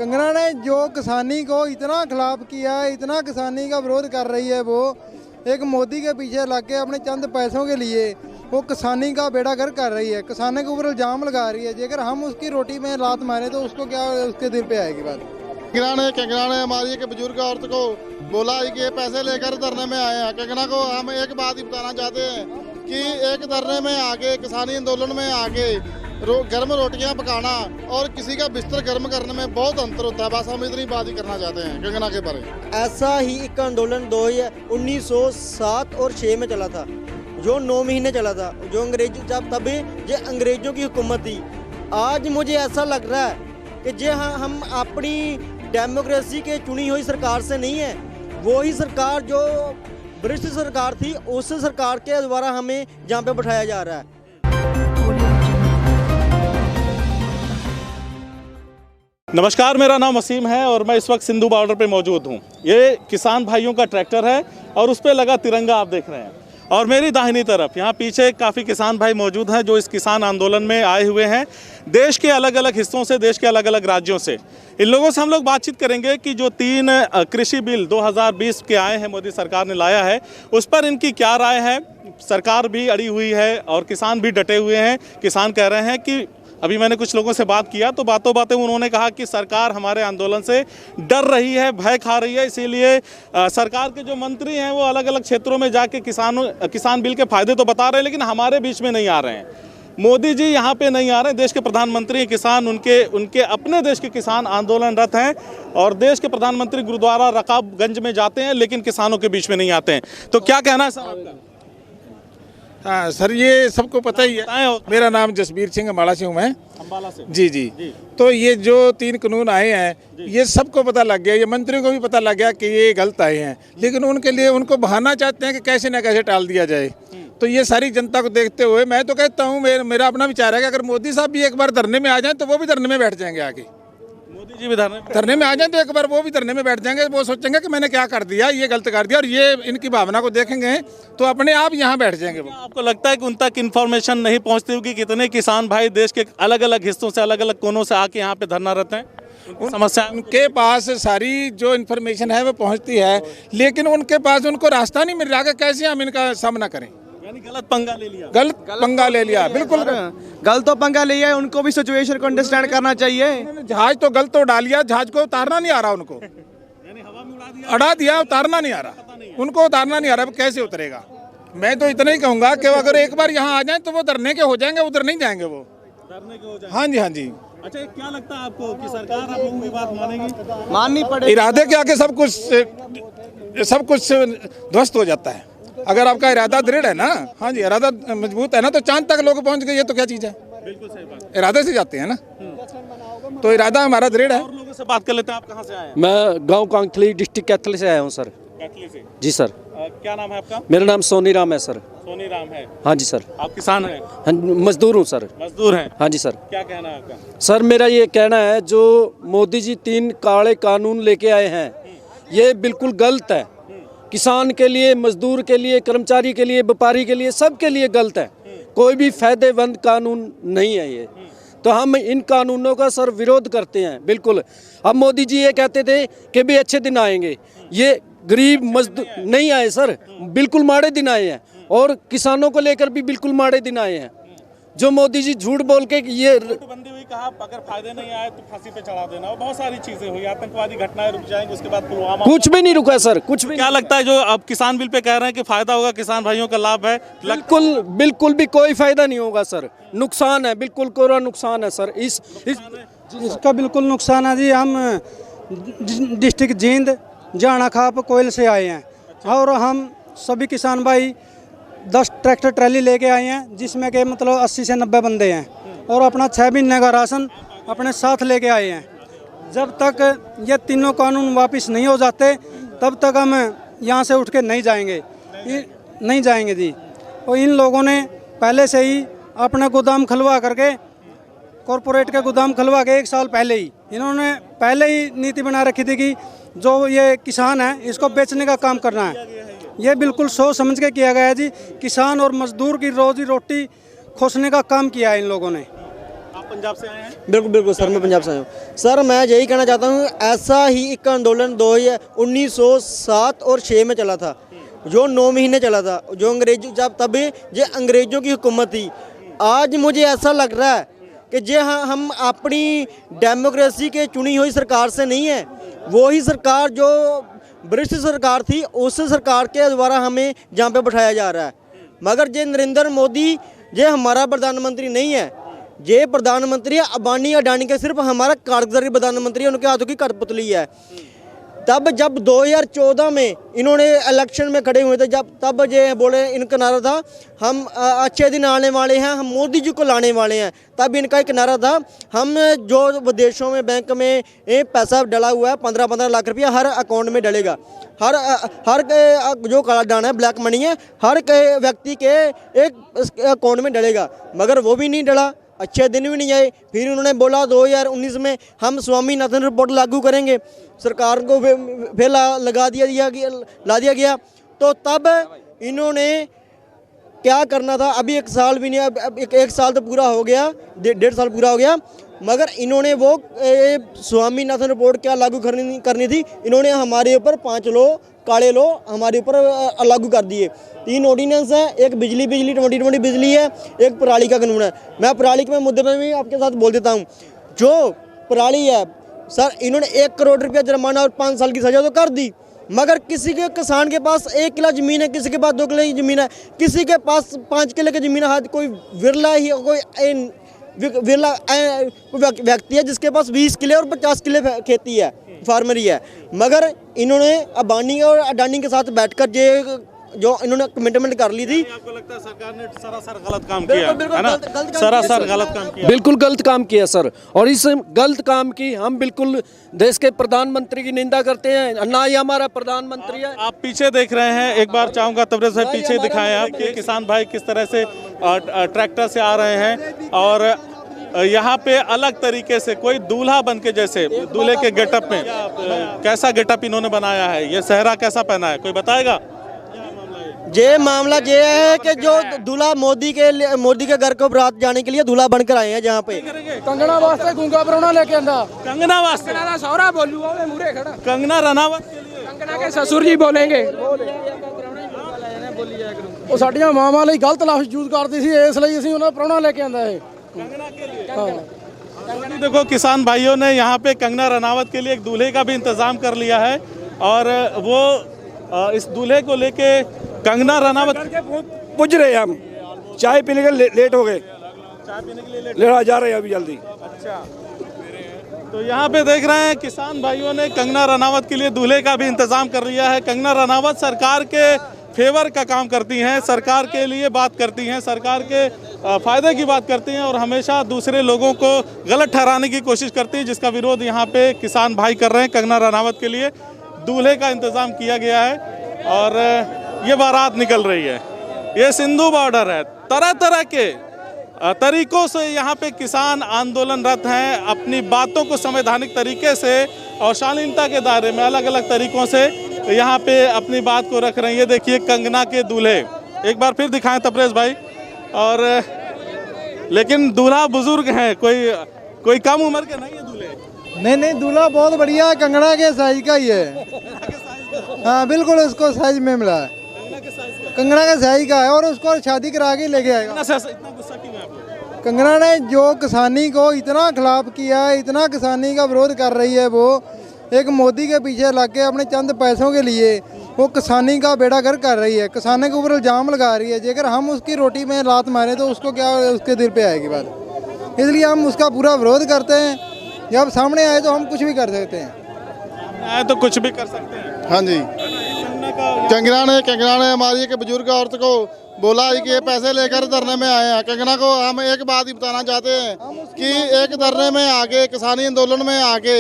कंगना ने जो किसानी को इतना खिलाफ किया है, इतना किसानी का विरोध कर रही है, वो एक मोदी के पीछे लग के अपने चंद पैसों के लिए वो किसानी का बेड़ा गर्क कर रही है, किसानों के ऊपर इल्जाम लगा रही है। अगर हम उसकी रोटी में लात मारे तो उसको क्या उसके दिल पे आएगी बात। कंगना ने हमारी एक बुजुर्ग औरत को बोला कि ये पैसे लेकर धरने में आए हैं। कंगना को हम एक बात ही बताना चाहते हैं कि एक धरने में आके, किसानी आंदोलन में आके गर्म रोटियां पकाना और किसी का बिस्तर गर्म करने में बहुत अंतर होता है। बस हम इतनी बात ही करना चाहते हैं कंगना के बारे में। ऐसा ही एक आंदोलन 1907 और 6 में चला था, जो 9 महीने चला था, जो तभी जो अंग्रेजों की हुकूमत थी। आज मुझे ऐसा लग रहा है कि जो हम अपनी डेमोक्रेसी के चुनी हुई सरकार से नहीं है, वही सरकार जो ब्रिटिश सरकार थी, उस सरकार के द्वारा हमें जहाँ पे बैठाया जा रहा है। नमस्कार, मेरा नाम वसीम है और मैं इस वक्त सिंधु बॉर्डर पे मौजूद हूँ। ये किसान भाइयों का ट्रैक्टर है और उस पे लगा तिरंगा आप देख रहे हैं। और मेरी दाहिनी तरफ यहाँ पीछे काफ़ी किसान भाई मौजूद हैं जो इस किसान आंदोलन में आए हुए हैं, देश के अलग अलग हिस्सों से, देश के अलग अलग राज्यों से। इन लोगों से हम लोग बातचीत करेंगे कि जो 3 कृषि बिल 2020 के आए हैं, मोदी सरकार ने लाया है, उस पर इनकी क्या राय है। सरकार भी अड़ी हुई है और किसान भी डटे हुए हैं। किसान कह रहे हैं कि अभी मैंने कुछ लोगों से बात किया तो बातों बातें उन्होंने कहा कि सरकार हमारे आंदोलन से डर रही है, भय खा रही है, इसीलिए सरकार के जो मंत्री हैं वो अलग अलग क्षेत्रों में जाके किसान बिल के फायदे तो बता रहे हैं, लेकिन हमारे बीच में नहीं आ रहे हैं। मोदी जी यहाँ पे नहीं आ रहे हैं, देश के प्रधानमंत्री किसान उनके अपने देश के किसान आंदोलनरत हैं और देश के प्रधानमंत्री गुरुद्वारा रकाबगंज में जाते हैं, लेकिन किसानों के बीच में नहीं आते हैं। तो क्या कहना है सर आपका? हाँ सर, ये सबको पता ही है। मेरा नाम जसबीर सिंह अम्बाला से हूँ मैं। अम्बाला से? जी। तो ये जो 3 कानून आए हैं, ये सबको पता लग गया, ये मंत्रियों को भी पता लग गया कि ये गलत आए हैं, लेकिन उनके लिए उनको बहाना चाहते हैं कि कैसे ना कैसे टाल दिया जाए। तो ये सारी जनता को देखते हुए मैं तो कहता हूँ, मेरा अपना विचार है कि अगर मोदी साहब भी एक बार धरने में आ जाएं तो वो भी धरने में बैठ जाएंगे। आगे मोदी जी भी धरने में आ जाएं तो एक बार वो भी धरने में बैठ जाएंगे। वो सोचेंगे कि मैंने क्या कर दिया, ये गलत कर दिया, और ये इनकी भावना को देखेंगे तो अपने आप यहाँ बैठ जाएंगे। वो आपको लगता है कि उन तक इन्फॉर्मेशन नहीं पहुँचती होगी? कितने किसान भाई देश के अलग अलग हिस्सों से, अलग अलग कोनों से आके यहाँ पे धरना रहते हैं? समस्या उनके पास सारी जो इन्फॉर्मेशन है वो पहुँचती है, लेकिन उनके पास उनको रास्ता नहीं मिल रहा कि कैसे हम इनका सामना करें। गलत पंगा ले लिया। गलत पंगा ले लिया, बिल्कुल गलत तो पंगा लिया है। उनको भी सिचुएशन को अंडरस्टैंड करना चाहिए। जहाज तो गलत तो डालिया, जहाज को उतारना नहीं आ रहा उनको, अड़ा दिया, उतारना नहीं आ रहा उनको, उतारना नहीं आ रहा, कैसे उतरेगा। मैं तो इतना ही कहूँगा कि अगर एक बार यहाँ आ जाए तो वो धरने के हो जाएंगे, उधर नहीं जाएंगे वो, धरने के हो जाएंगे। हाँ जी। अच्छा, क्या लगता है आपको कि सरकार आप लोगों की बात मानेगी? माननी पड़ेगी। इरादे के आगे सब कुछ ध्वस्त हो जाता है। अगर आपका इरादा दृढ़ है ना, हाँ जी, इरादा मजबूत है ना, तो चांद तक लोग पहुंच गए, ये तो क्या चीज़ है। बिल्कुल सही बात। इरादे से जाते हैं ना, तो इरादा हमारा दृढ़ है। और लोगों से बात कर लेते हैं। आप कहाँ से आए हैं? मैं गांव कांखली, डिस्ट्रिक्ट कैथल से आया हूँ सर। कैथली से? जी सर। क्या नाम है आपका? मेरा नाम सोनी राम है सर। सोनी राम है? हाँ जी सर। आप किसान हैं? हाँ, मजदूर हूँ सर। मजदूर हैं? हाँ जी सर। क्या कहना है आपका? सर मेरा ये कहना है, जो मोदी जी 3 काले कानून लेके आए हैं, ये बिल्कुल गलत है। किसान के लिए, मजदूर के लिए, कर्मचारी के लिए, व्यापारी के लिए, सबके लिए गलत है। कोई भी फायदेमंद कानून नहीं है ये। तो हम इन कानूनों का सर विरोध करते हैं बिल्कुल। अब मोदी जी ये कहते थे कि भी अच्छे दिन आएंगे, ये गरीब मजदूर नहीं आए सर, बिल्कुल माड़े दिन आए हैं। और किसानों को लेकर भी बिल्कुल माड़े दिन आए हैं। जो मोदी जी झूठ बोल के ये नोटबंदी हुई, कहा अगर फायदे नहीं आए तो फांसी पे चढ़ा देना, और बहुत सारी चीजें हुई, आतंकवादी घटनाएं रुक जाएंगी, उसके बाद पुलवामा, कुछ भी नहीं रुका सर, कुछ भी। क्या लगता है जो अब किसान बिल पे कह रहे हैं कि फायदा होगा, किसान भाइयों का लाभ है? बिल्कुल भी कोई फायदा नहीं होगा सर, नुकसान है, बिल्कुल कोरा नुकसान है सर। इसका बिल्कुल नुकसान है जी। हम डिस्ट्रिक्ट जींद जाना खाप कोयल से आए हैं और हम सभी किसान भाई 10 ट्रैक्टर ट्रैली लेके आए हैं, जिसमें के मतलब 80 से 90 बंदे हैं, और अपना 6 महीने का राशन अपने साथ लेके आए हैं। जब तक ये तीनों कानून वापस नहीं हो जाते तब तक हम यहाँ से उठ के नहीं जाएंगे जी। और इन लोगों ने पहले से ही अपना गोदाम खुलवा करके, कॉरपोरेट का गोदाम खुलवा के 1 साल पहले ही इन्होंने पहले ही नीति बना रखी थी कि जो ये किसान है इसको बेचने का काम करना है। ये बिल्कुल सोच समझ के किया गया है जी। किसान और मजदूर की रोजी रोटी खोसने का काम किया है इन लोगों ने। आप पंजाब से आए हैं? बिल्कुल बिल्कुल सर, मैं पंजाब से आया हूँ सर। मैं यही कहना चाहता हूँ, ऐसा ही एक आंदोलन 1907 और 6 में चला था, जो 9 महीने चला था, जो तभी जो अंग्रेज़ों की हुकूमत थी। आज मुझे ऐसा लग रहा है कि जे हम अपनी डेमोक्रेसी के चुनी हुई सरकार से नहीं है, वही सरकार जो वरिष्ठ सरकार थी, उस सरकार के द्वारा हमें जहाँ पे बैठाया जा रहा है। मगर जे नरेंद्र मोदी जे हमारा प्रधानमंत्री नहीं है, ये प्रधानमंत्री अंबानी अडानी के सिर्फ हमारा कागजारी प्रधानमंत्री है, उनके हाथों की कठपुतली है। तब जब 2014 में इन्होंने इलेक्शन में खड़े हुए थे, तब ये बोले, इनका नारा था हम अच्छे दिन आने वाले हैं, हम मोदी जी को लाने वाले हैं। तब इनका एक नारा था, हम जो विदेशों में बैंक में पैसा डला हुआ है 15-15 लाख रुपया हर अकाउंट में डलेगा, हर जो काला धन है, ब्लैक मनी है, हर व्यक्ति के एक अकाउंट में डलेगा। मगर वो भी नहीं डला, अच्छे दिन भी नहीं आए। फिर उन्होंने बोला 2019 में हम स्वामीनाथन रिपोर्ट लागू करेंगे, सरकार को फिर ला दिया गया। तो तब इन्होंने क्या करना था, अभी 1 साल भी नहीं, अब 1 साल तो पूरा हो गया, 1.5 साल पूरा हो गया, मगर इन्होंने वो स्वामीनाथन रिपोर्ट क्या लागू करनी थी, इन्होंने हमारे ऊपर 5 लो काले लो हमारे ऊपर लागू कर दिए। 3 ऑर्डिनेंस है, एक बिजली 2020 बिजली है, एक पराली का कानून है। मैं पराली के मुद्दे पर भी आपके साथ बोल देता हूँ। जो पराली है सर, इन्होंने 1 करोड़ रुपया जुर्माना और 5 साल की सजा तो कर दी, मगर किसी के किसान के पास 1 किला ज़मीन है, किसी के पास 2 किले की ज़मीन है, किसी के पास 5 किले की ज़मीन है, कोई विरला ही व्यक्ति है जिसके पास 20 किले और 50 किले खेती है, फार्मरी है। मगर इन्होंने अंबानी और अडानी के साथ बैठकर जो इन्होंने कमिटमेंट कर ली थी। आपको लगता है सरकार ने सरासर गलत काम किया है ना? सरासर गलत काम किया, बिल्कुल गलत काम किया सर। और इस गलत काम की हम बिल्कुल देश के प्रधानमंत्री की निंदा करते हैं, ना ही हमारा प्रधानमंत्री है। आप पीछे देख रहे हैं, एक बार चाहूंगा तबरेज़ भाई पीछे दिखाएं आप कि किसान भाई किस तरह से ट्रैक्टर से आ रहे हैं और यहाँ पे अलग तरीके से कोई दूल्हा बन के, जैसे दूल्हे के गेटअप में, कैसा गेटअप इन्होंने बनाया है, ये सेहरा कैसा पहना है, कोई बताएगा? ये मामला ये है कि जो दूल्हा मोदी के घर को बारात जाने के लिए दूल्हा बनकर आए हैं, जहाँ पे कंगना वास्ते गूंगा परौना लेके आंदा, कंगना वास्ते सौरा बोलूगा मैं मुरे खड़ा, कंगना रनावत के लिए, कंगना के ससुर जी बोलेंगे। ਉਹ ਸਾਡੀਆਂ ਮਾਵਾਂ ਲਈ ਗਲਤ ਲਫ਼ਜ਼ ਯੂਜ਼ ਕਰਦੀ ਸੀ, ਇਸ ਲਈ ਅਸੀਂ ਉਹਨਾਂ ਪ੍ਰਾਹੁਣਾ ਲੈ ਕੇ ਆਂਦਾ ਹੈ कंगना के लिए। देखो किसान भाइयों ने यहाँ पे कंगना रनावत के लिए एक दूल्हे का भी इंतजाम कर लिया है और वो इस दूल्हे को लेके कंगना रनावत पुज रहे हैं। हम चाय पीने के लेट हो गए, चाय पीने के लिए लेना जा रहे हैं अभी जल्दी। अच्छा, तो यहाँ पे देख रहे हैं किसान भाइयों ने कंगना रनावत के लिए दूल्हे का भी इंतजाम कर लिया है। कंगना रनावत सरकार के फेवर का काम करती हैं, सरकार के लिए बात करती हैं, सरकार के फ़ायदे की बात करती हैं और हमेशा दूसरे लोगों को गलत ठहराने की कोशिश करती हैं, जिसका विरोध यहाँ पे किसान भाई कर रहे हैं। कंगना रनावत के लिए दूल्हे का इंतज़ाम किया गया है और ये बारात निकल रही है। ये सिंधु बॉर्डर है, तरह तरह के तरीक़ों से यहाँ पे किसान आंदोलनरत हैं, अपनी बातों को संवैधानिक तरीके से और शालीनता के दायरे में अलग अलग तरीक़ों से यहाँ पे अपनी बात को रख रहे हैं। ये देखिए कंगना के दूल्हे, एक बार फिर दिखाएं तबरेज़ भाई। और लेकिन दूल्हा बुजुर्ग हैं, कोई कम उम्र के नहीं है दूल्हे। नहीं, दूल्हा बहुत बढ़िया है, कंगना के साइज का ही है। हाँ बिल्कुल, उसको साइज में मिला है, कंगना के साइज का है और उसको शादी करा के लेके आएगा। इतना गुस्सा क्यों है आपको? कंगना ने जो किसानी को इतना खिलाफ किया है, इतना किसानी का विरोध कर रही है, वो एक मोदी के पीछे लग के अपने चंद पैसों के लिए वो किसानी का बेड़ा गर्क कर रही है, किसानों के ऊपर इल्ज़ाम लगा रही है। जेकर हम उसकी रोटी में लात मारें तो उसको क्या उसके दिल पे आएगी बात, इसलिए हम उसका पूरा विरोध करते हैं। जब सामने आए तो हम कुछ भी कर सकते हैं, आए तो कुछ भी कर सकते हैं। हाँ जी, कंगना ने हमारी एक बुजुर्ग औरत को बोला है कि ये पैसे लेकर धरने में आए हैं। कंगना को हम एक बात ही बताना चाहते हैं कि एक धरने में आके, किसानी आंदोलन में आके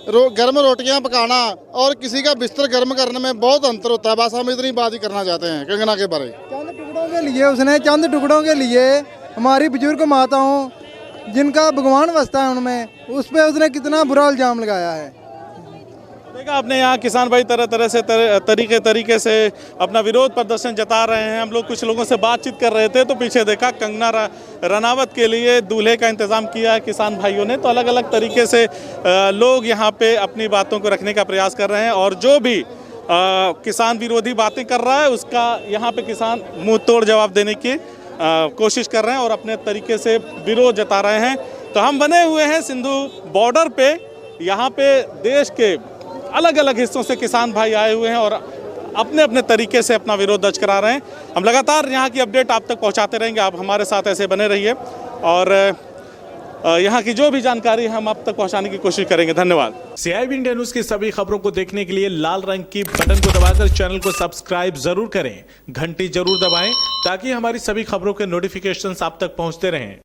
गर्म रोटियां पकाना और किसी का बिस्तर गर्म करने में बहुत अंतर होता है। बस हम इतनी बात ही करना चाहते हैं कंगना के बारे। चंद टुकड़ों के लिए उसने, चंद टुकड़ों के लिए हमारी बुजुर्ग माताओं जिनका भगवान बसता है उनमें, उस पर उसने कितना बुरा इल्ज़ाम लगाया है। देखा आपने यहाँ किसान भाई तरह तरह से तरीके से अपना विरोध प्रदर्शन जता रहे हैं। हम लोग कुछ लोगों से बातचीत कर रहे थे तो पीछे देखा कंगना रनावत के लिए दूल्हे का इंतज़ाम किया है किसान भाइयों ने। तो अलग अलग तरीके से लोग यहाँ पे अपनी बातों को रखने का प्रयास कर रहे हैं और जो भी किसान विरोधी बातें कर रहा है उसका यहाँ पे किसान मुंह तोड़ जवाब देने की कोशिश कर रहे हैं और अपने तरीके से विरोध जता रहे हैं। तो हम बने हुए हैं सिंधु बॉर्डर पे। यहाँ पे देश के अलग अलग हिस्सों से किसान भाई आए हुए हैं और अपने अपने तरीके से अपना विरोध दर्ज करा रहे हैं। हम लगातार यहाँ की अपडेट आप तक पहुँचाते रहेंगे। आप हमारे साथ ऐसे बने रहिए और यहाँ की जो भी जानकारी है हम आप तक पहुँचाने की कोशिश करेंगे। धन्यवाद। CIB इंडिया न्यूज की सभी खबरों को देखने के लिए लाल रंग की बटन को दबाकर चैनल को सब्सक्राइब जरूर करें, घंटी जरूर दबाएं ताकि हमारी सभी खबरों के नोटिफिकेशंस आप तक पहुंचते रहें।